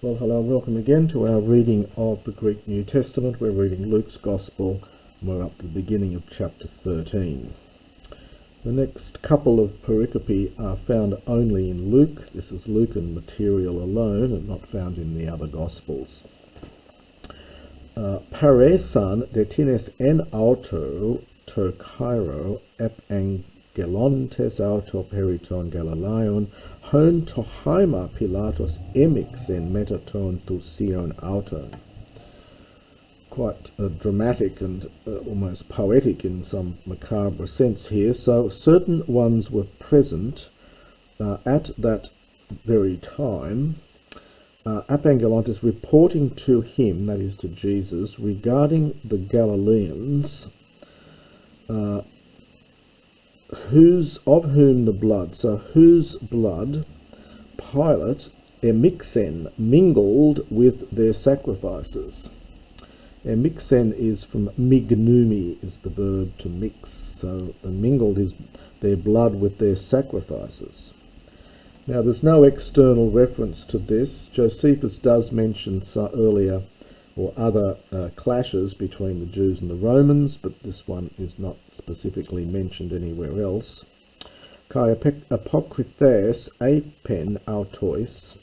Well, hello and welcome again to our reading of the Greek New Testament. We're reading Luke's Gospel and we're up to the beginning of chapter 13. The next couple of pericope are found only in Luke. This is Lucan material alone and not found in the other Gospels. Paresan detines en auto ter Cairo ep angelontes auto periton Galileon hon tohaima Pilatus emixen metaton thusion auton. Quite dramatic and almost poetic in some macabre sense here. So certain ones were present at that very time, Apangelontis reporting to him, that is to Jesus, regarding the Galileans, of whom the blood, so whose blood Pilate emixen mingled with their sacrifices. Emixen is from mignumi, is the verb to mix, so the mingled is their blood with their sacrifices. Now there's no external reference to this. Josephus does mention earlier or other clashes between the Jews and the Romans, but this one is not specifically mentioned anywhere else. Kai apokrithes apen autois,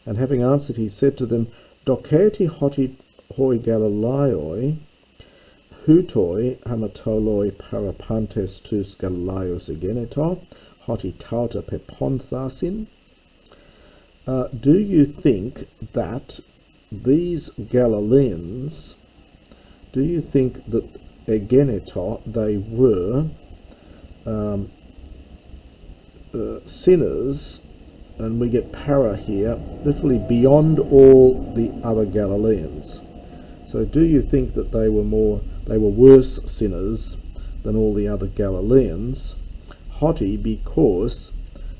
and having answered he said to them, Doceti hoi Galileoi, hutoi hamatoloi parapantes tus Galileos egeneto, hoti tauta peponthasin. Do you think that these Galileans, do you think that egeneto, they were sinners, and we get para here, literally beyond all the other Galileans? So do you think that they were worse sinners than all the other Galileans? Hoti, because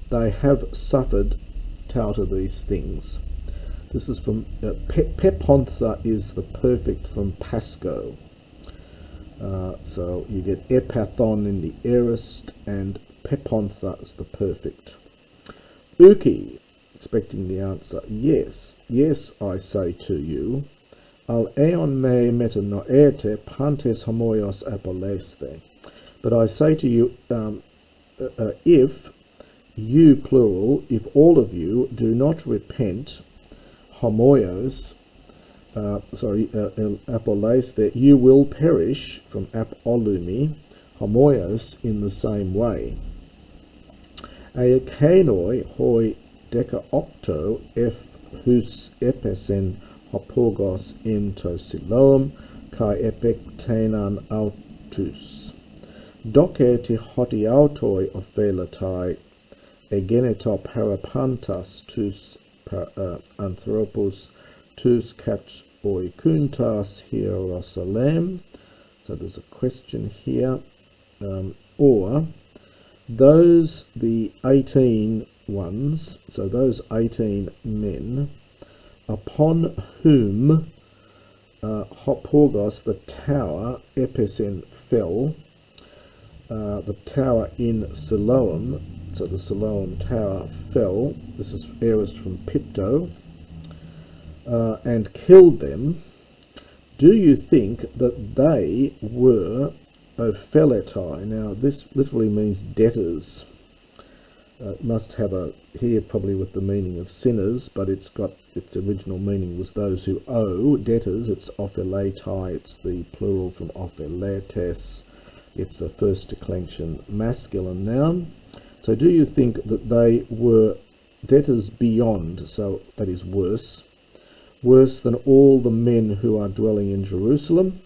they have suffered tauta these things. This is from pepontha is the perfect from pasco. So you get epathon in the aorist and pepontha is the perfect. Uki, expecting the answer, yes, I say to you, al eon me metanoete pantes homoios apoleste. But I say to you, if you, plural, if all of you do not repent, homoios, apoleste, you will perish, from apolumi, homoios, in the same way. Aekenoi hoi deca octo ef hus epesen hopogos into siloam kai epectenan autus. Doceti hoti autoi ophelatai egeneto parapantas tus anthropos tus cat oikuntas Hierosalem. So there's a question here. Or those, the 18 ones, so those 18 men, upon whom Hopogos, the tower, Epesen, fell, the tower in Siloam, so the Siloam tower fell, this is aorist from Pipto, and killed them. Do you think that they were opheletai? Now this literally means debtors. It must have a, here probably with the meaning of sinners, but it's got, its original meaning was those who owe, debtors. It's opheletai, it's the plural from opheletes. It's a first declension masculine noun. So do you think that they were debtors beyond, so that is worse than all the men who are dwelling in Jerusalem?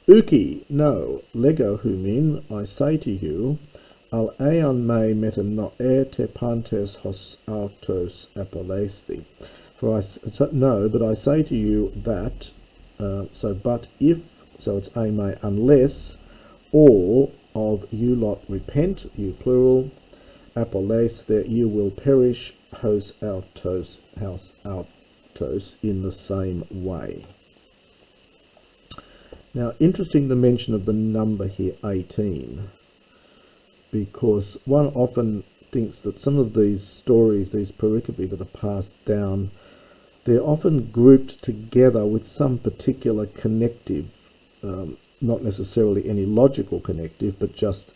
Uki, no, lego humin, I say to you, al aeon me metanoete pantes hos autos apolesti. No, but I say to you that, but if, so it's ame, unless all of you lot repent, you plural, apoles, that you will perish, hos autos, house autos, in the same way. Now, interesting the mention of the number here, 18, because one often thinks that some of these stories, these pericope that are passed down They're often grouped together with some particular connective, not necessarily any logical connective, but just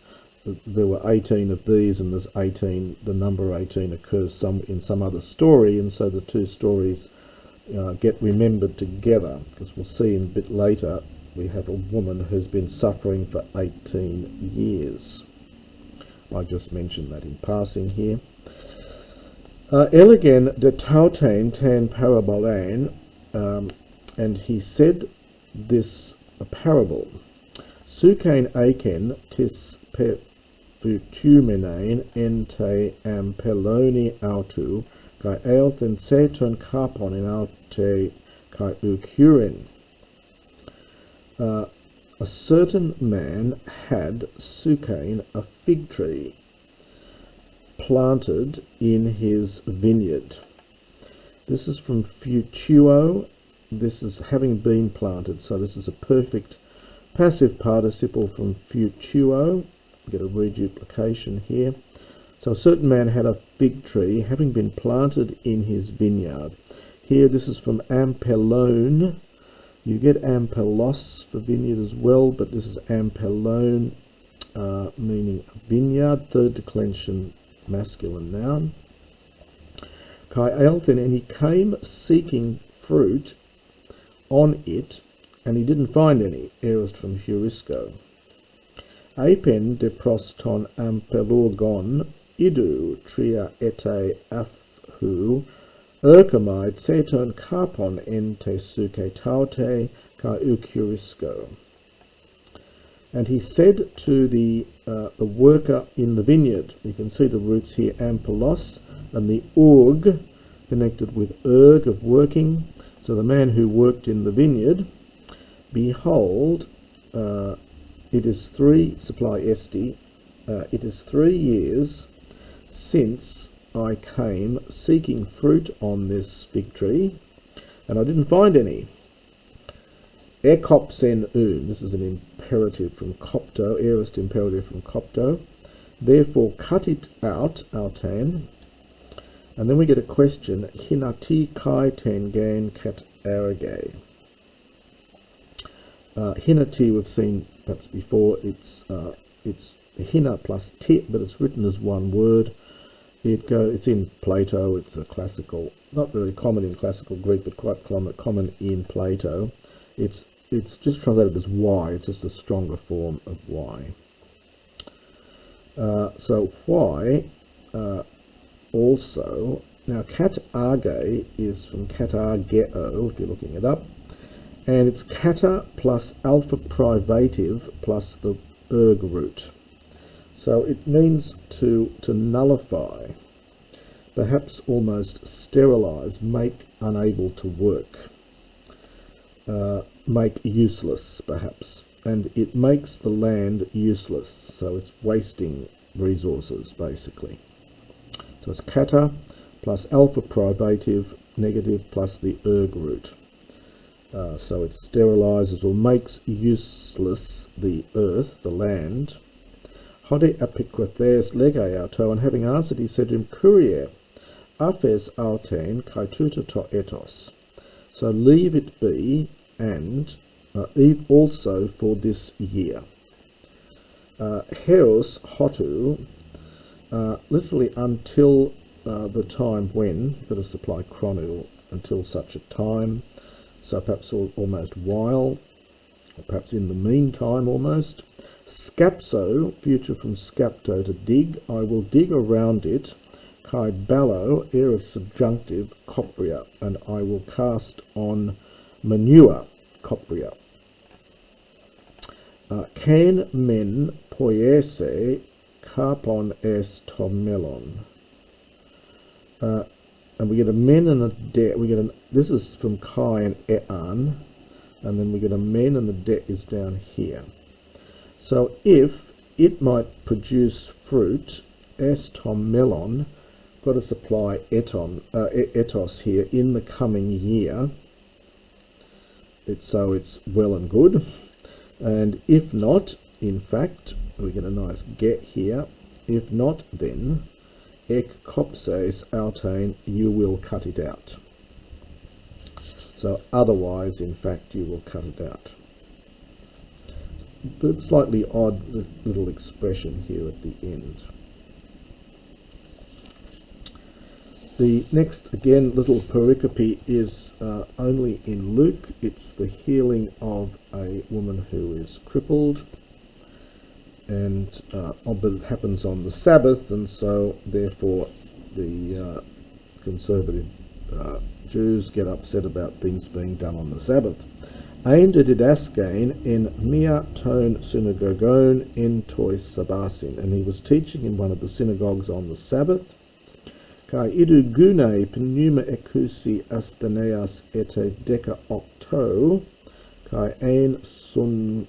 there were 18 of these, and there's 18, the number 18 occurs in some other story, and so the two stories get remembered together, because we'll see in a bit later we have a woman who's been suffering for 18 years. I just mentioned that in passing here. Elegant de tautain tan parabolan, and he said this a parable. Sukain aiken tis perfutumenain ente ampeloni autu, kai eilthen seton carpon in aute kai ucurin. A certain man had sukain, a fig tree, planted in his vineyard. This is from futuo. This is having been planted, so this is a perfect passive participle from futuo. We get a reduplication here. So a certain man had a fig tree having been planted in his vineyard. Here this is from ampelone. You get ampelos for vineyard as well, but this is ampelone, meaning vineyard, third declension masculine noun. Kai eilthen, and he came seeking fruit on it, and he didn't find any. Aorist from heurisco. Apen de proston ampelorgon idu tria ete afhu erkamide seton carpon ente suke taute ka euchurisco. And he said to the worker in the vineyard, we can see the roots here, ampelos, and the org connected with erg of working. So the man who worked in the vineyard, behold, it is supply esti, it is 3 years since I came seeking fruit on this fig tree, and I didn't find any. Ekopsen this is an imperative from Copto, aorist imperative from Copto. Therefore cut it out, autan. And then we get a question, hinati kai tengan kat arage. Hinati we've seen perhaps before, it's hina plus tit, but it's written as one word. It's in Plato, it's a classical, not really common in classical Greek, but quite common in Plato. It's just translated as y, it's just a stronger form of y. So y also, now kat arge is from katargeo, if you're looking it up, and it's kata plus alpha privative plus the erg root. So it means to nullify, perhaps almost sterilize, make unable to work, make useless perhaps, and it makes the land useless, so it's wasting resources basically. So it's kata plus alpha privative negative plus the erg root. So it sterilizes or makes useless the earth, the land. Hode apiquathes lege auto, and having answered, he said to him, Courier, aphes autain kaituta to etos. So leave it be, and leave also for this year. Heros hotu, literally until the time when, you've got to supply chronul, until such a time, so perhaps almost while, or perhaps in the meantime almost. Scapso, future from scapto, to dig, I will dig around it. Kai ballo, aorist subjunctive, copria, and I will cast on manure, copria. Can men poiese carpon es tomelon. And we get a men and a de. This is from kai and ean, and then we get a men, and the de is down here. So if it might produce fruit, es tomelon, got to supply etos here in the coming year. It's well and good. And if not, in fact, we get a nice get here. If not, then ek copses autain, you will cut it out. So otherwise, in fact, you will cut it out. But slightly odd little expression here at the end. The next, again, little pericope is only in Luke. It's the healing of a woman who is crippled, and but it happens on the Sabbath, and so therefore the conservative Jews get upset about things being done on the Sabbath. Ein de didaskein in mia ton synagogon in tois sabbasin, and he was teaching in one of the synagogues on the Sabbath. Kai idu gune pneuma ekusi astaneas ete deca octo, kai ein sun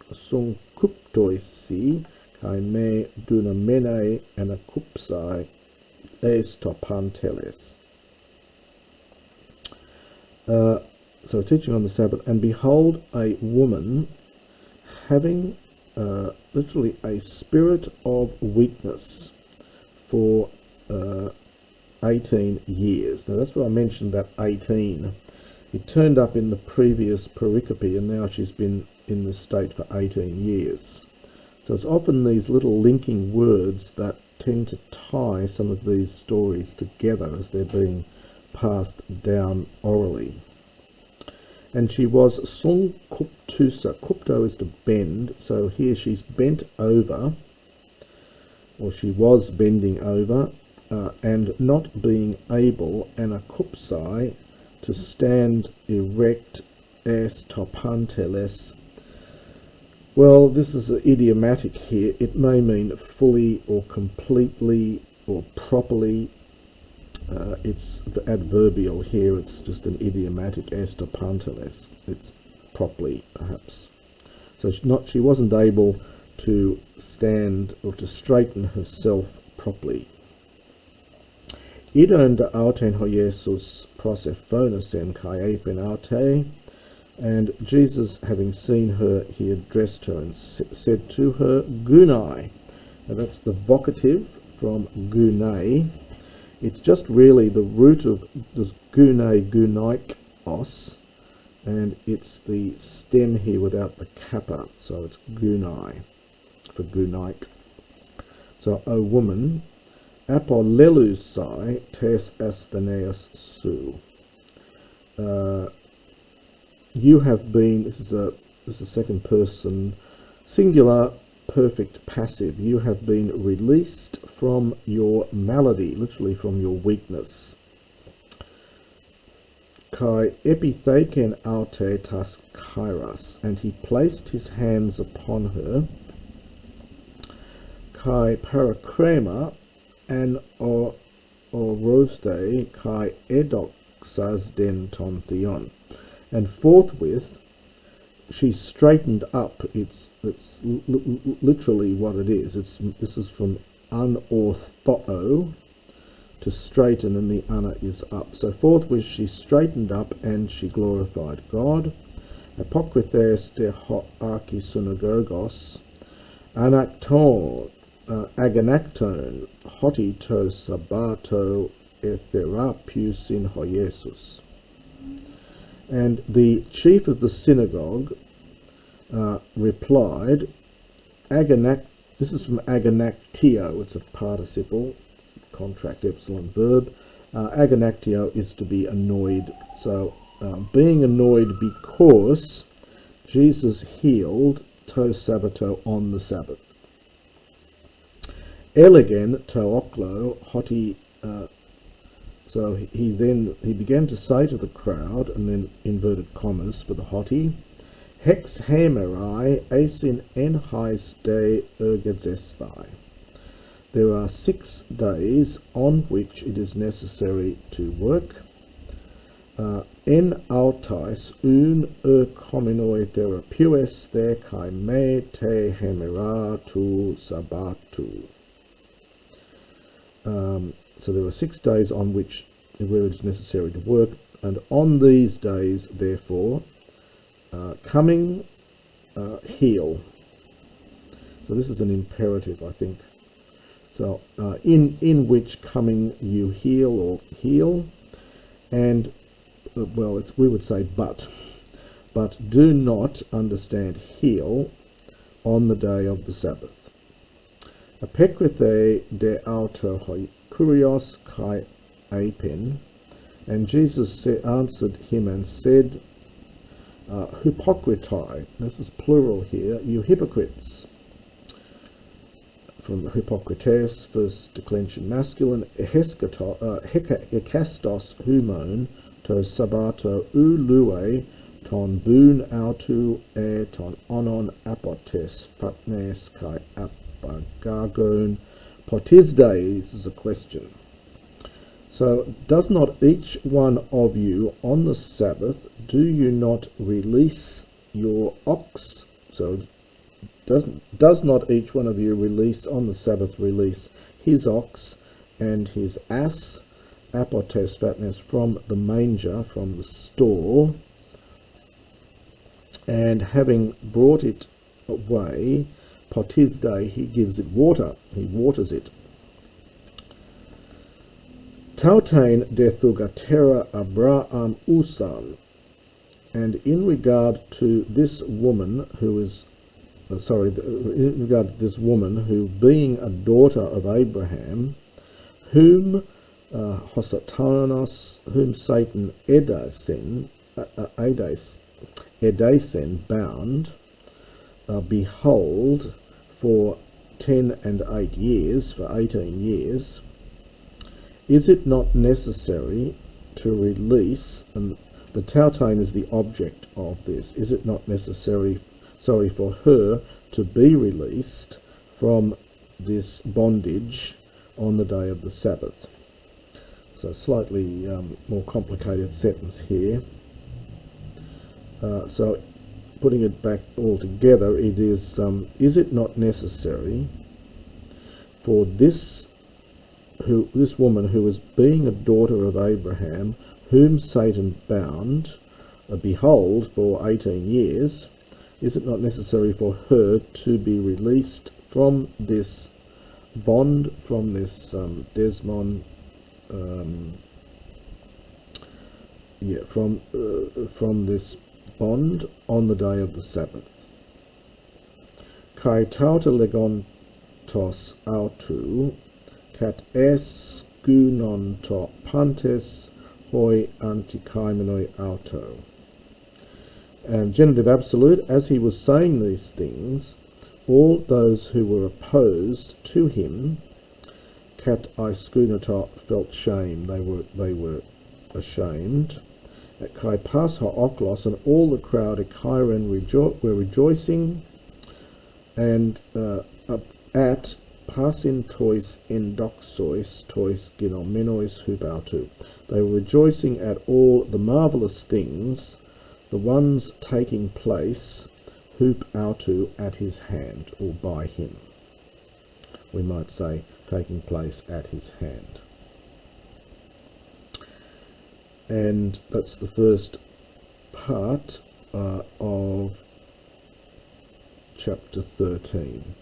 kuptoisi, kai me dunamene anakupsai es topanteles. So teaching on the Sabbath, and behold, a woman having literally a spirit of weakness for 18 years. Now that's what I mentioned, that 18. It turned up in the previous pericope, and now she's been in this state for 18 years. So it's often these little linking words that tend to tie some of these stories together as they're being passed down orally. And she was sun kuptusa. Kupto is to bend, so here she's bent over, or she was bending over, and not being able, anakupsai, to stand erect, es topanteles. Well, this is an idiomatic here. It may mean fully or completely or properly. It's adverbial here. It's just an idiomatic, es topanteles. It's properly, perhaps. So she wasn't able to stand or to straighten herself properly. Idon de auten ho Jesus prosephonosen kai epen aute, and Jesus, having seen her, he addressed her and said to her, Gunai. Now that's the vocative from gunai. It's just really the root of this gunai, gunaikos, and it's the stem here without the kappa, so it's gunai for gunaik. So, O woman, apolelusai tes astheneus su. You have been, this is a second person singular perfect passive. You have been released from your malady, literally from your weakness. Kai epitheken aute tas kairas, and he placed his hands upon her. Kai parakrema an orothe kai edoxas den ton theon, and forthwith she straightened up. It's literally what it is. This is from unorthoo, to straighten, and the ana is up. So forthwith she straightened up and she glorified God. Apokrithes de ho archi synagogos anakton aganakton hoti to sabato etherapius in ho Jesus. And the chief of the synagogue replied, this is from aganaktio, it's a participle, contract epsilon verb. Aganaktio is to be annoyed. So being annoyed because Jesus healed to Sabbato on the Sabbath. Elegen to oklo hoti. So he began to say to the crowd, and then inverted commas for the hoti, hex hamerai asin en hais de ergedzesthai. There are 6 days on which it is necessary to work. En autais un kominoi therapeus the kai me te hamera tu sabbatu. So there are 6 days on which where it is necessary to work, and on these days, therefore, coming, heal. So this is an imperative, I think. So in which coming you heal or heal, and we would say but do not understand heal on the day of the Sabbath. Apekrithe de auto hoi kurios kai apen. And Jesus answered him and said, hypocritai, this is plural here, you hypocrites. From hypocrites, first declension masculine, hekastos humon to sabato ulue ton boon autu ton onon apotes patnes kai apagagon potisdei. This is a question. So, does not each one of you on the Sabbath, do you not release your ox? So, does not each one of you release on the Sabbath, release his ox and his ass, apotes fatness, from the manger, from the stall, and having brought it away, potisdei, he gives it water, he waters it. Tautain de thugatera Abraham usan. And in regard to this woman who is, in regard to this woman who, being a daughter of Abraham, whom Hosatanos, whom Satan Edasen bound, behold, for 10 and 8 years, for 18 years, is it not necessary to release, and the tautain is the object of this, is it not necessary, for her to be released from this bondage on the day of the Sabbath? So slightly more complicated sentence here. So putting it back all together, it is it not necessary for this woman who was being a daughter of Abraham, whom Satan bound, behold, for 18 years, is it not necessary for her to be released from this bond, from this desmon, from this bond on the day of the Sabbath? Kai tauta legontos autu, kat eskunon to pantes hoi antikaimenoi auto. And genitive absolute, as he was saying these things, all those who were opposed to him, kat iskunoto, felt shame. They were ashamed. At kai pas ha-oklos, and all the crowd at Kairen were rejoicing, and at pasin tois endoxois tois ginomenois hupautu. They were rejoicing at all the marvellous things, the ones taking place, hupautu, at his hand, or by him. We might say, taking place at his hand. And that's the first part of chapter 13.